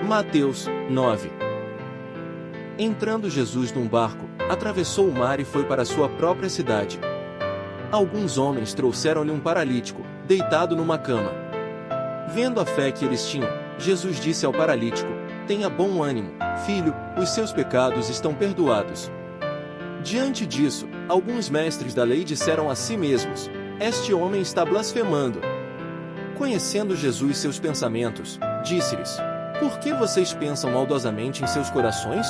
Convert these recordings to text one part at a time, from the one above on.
Mateus 9. Entrando Jesus num barco, atravessou o mar e foi para sua própria cidade. Alguns homens trouxeram-lhe um paralítico, deitado numa cama. Vendo a fé que eles tinham, Jesus disse ao paralítico: tenha bom ânimo, filho, os seus pecados estão perdoados. Diante disso, alguns mestres da lei disseram a si mesmos: este homem está blasfemando. Conhecendo Jesus seus pensamentos, disse-lhes: por que vocês pensam maldosamente em seus corações?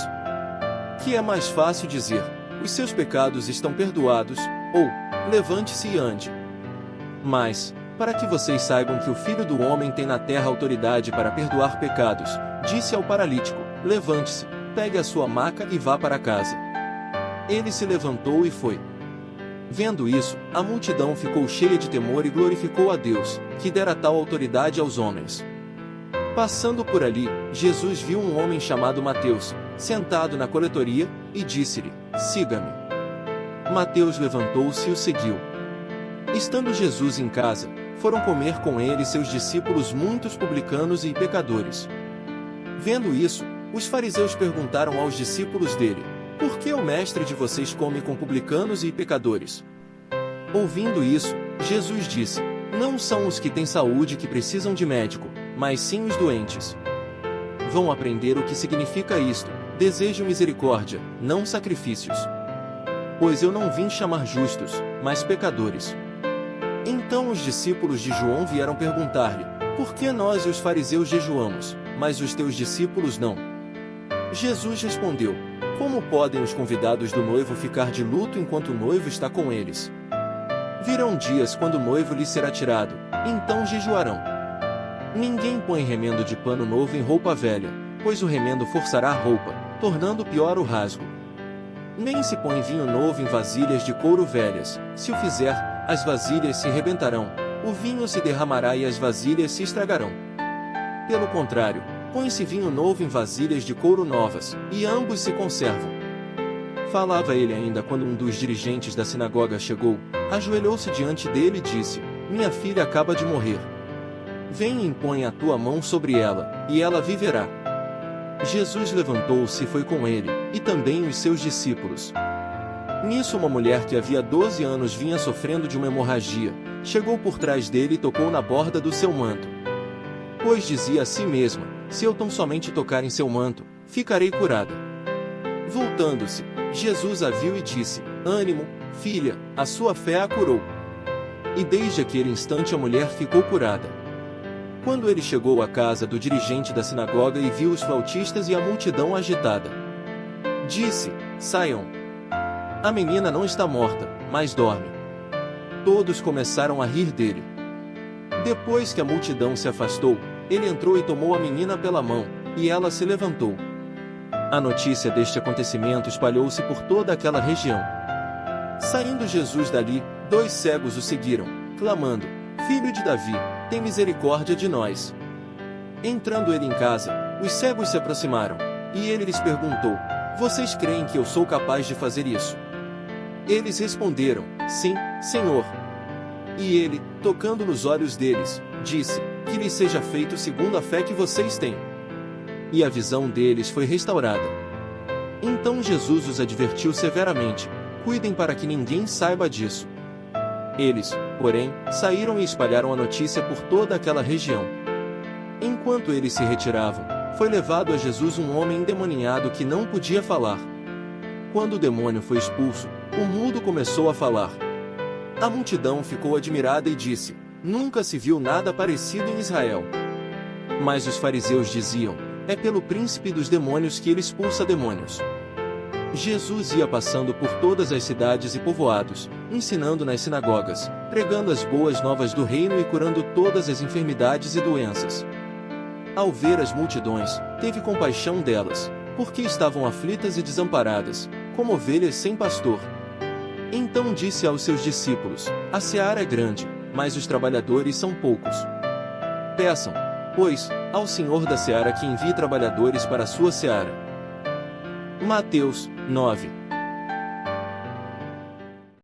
Que é mais fácil dizer: os seus pecados estão perdoados, ou levante-se e ande. Mas, para que vocês saibam que o Filho do Homem tem na terra autoridade para perdoar pecados, disse ao paralítico: levante-se, pegue a sua maca e vá para casa. Ele se levantou e foi. Vendo isso, a multidão ficou cheia de temor e glorificou a Deus, que dera tal autoridade aos homens. Passando por ali, Jesus viu um homem chamado Mateus, sentado na coletoria, e disse-lhe: siga-me. Mateus levantou-se e o seguiu. Estando Jesus em casa, foram comer com ele seus discípulos muitos publicanos e pecadores. Vendo isso, os fariseus perguntaram aos discípulos dele: por que o mestre de vocês come com publicanos e pecadores? Ouvindo isso, Jesus disse: não são os que têm saúde que precisam de médico, mas sim os doentes. Vão aprender o que significa isto: desejo misericórdia, não sacrifícios. Pois eu não vim chamar justos, mas pecadores. Então os discípulos de João vieram perguntar-lhe: por que nós e os fariseus jejuamos, mas os teus discípulos não? Jesus respondeu: como podem os convidados do noivo ficar de luto enquanto o noivo está com eles? Virão dias quando o noivo lhes será tirado, então jejuarão. Ninguém põe remendo de pano novo em roupa velha, pois o remendo forçará a roupa, tornando pior o rasgo. Nem se põe vinho novo em vasilhas de couro velhas, se o fizer, as vasilhas se rebentarão, o vinho se derramará e as vasilhas se estragarão. Pelo contrário, põe-se vinho novo em vasilhas de couro novas, e ambos se conservam. Falava ele ainda quando um dos dirigentes da sinagoga chegou, ajoelhou-se diante dele e disse: minha filha acaba de morrer. Vem e impõe a tua mão sobre ela, e ela viverá. Jesus levantou-se e foi com ele, e também os seus discípulos. Nisso uma mulher que havia 12 anos vinha sofrendo de uma hemorragia, chegou por trás dele e tocou na borda do seu manto. Pois dizia a si mesma: se eu tão somente tocar em seu manto, ficarei curada. Voltando-se, Jesus a viu e disse: ânimo, filha, a sua fé a curou. E desde aquele instante a mulher ficou curada. Quando ele chegou à casa do dirigente da sinagoga e viu os flautistas e a multidão agitada, disse: saiam. A menina não está morta, mas dorme. Todos começaram a rir dele. Depois que a multidão se afastou, ele entrou e tomou a menina pela mão, e ela se levantou. A notícia deste acontecimento espalhou-se por toda aquela região. Saindo Jesus dali, 2 cegos o seguiram, clamando: Filho de Davi, tem misericórdia de nós. Entrando ele em casa, os cegos se aproximaram, e ele lhes perguntou: vocês creem que eu sou capaz de fazer isso? Eles responderam: sim, Senhor. E ele, tocando nos olhos deles, disse: que lhes seja feito segundo a fé que vocês têm. E a visão deles foi restaurada. Então Jesus os advertiu severamente: cuidem para que ninguém saiba disso. Eles, porém, saíram e espalharam a notícia por toda aquela região. Enquanto eles se retiravam, foi levado a Jesus um homem endemoniado que não podia falar. Quando o demônio foi expulso, o mudo começou a falar. A multidão ficou admirada e disse: nunca se viu nada parecido em Israel. Mas os fariseus diziam: é pelo príncipe dos demônios que ele expulsa demônios. Jesus ia passando por todas as cidades e povoados, ensinando nas sinagogas, pregando as boas novas do reino e curando todas as enfermidades e doenças. Ao ver as multidões, teve compaixão delas, porque estavam aflitas e desamparadas, como ovelhas sem pastor. Então disse aos seus discípulos: a seara é grande, mas os trabalhadores são poucos. Peçam, pois, ao Senhor da seara que envie trabalhadores para a sua seara. Mateus 9.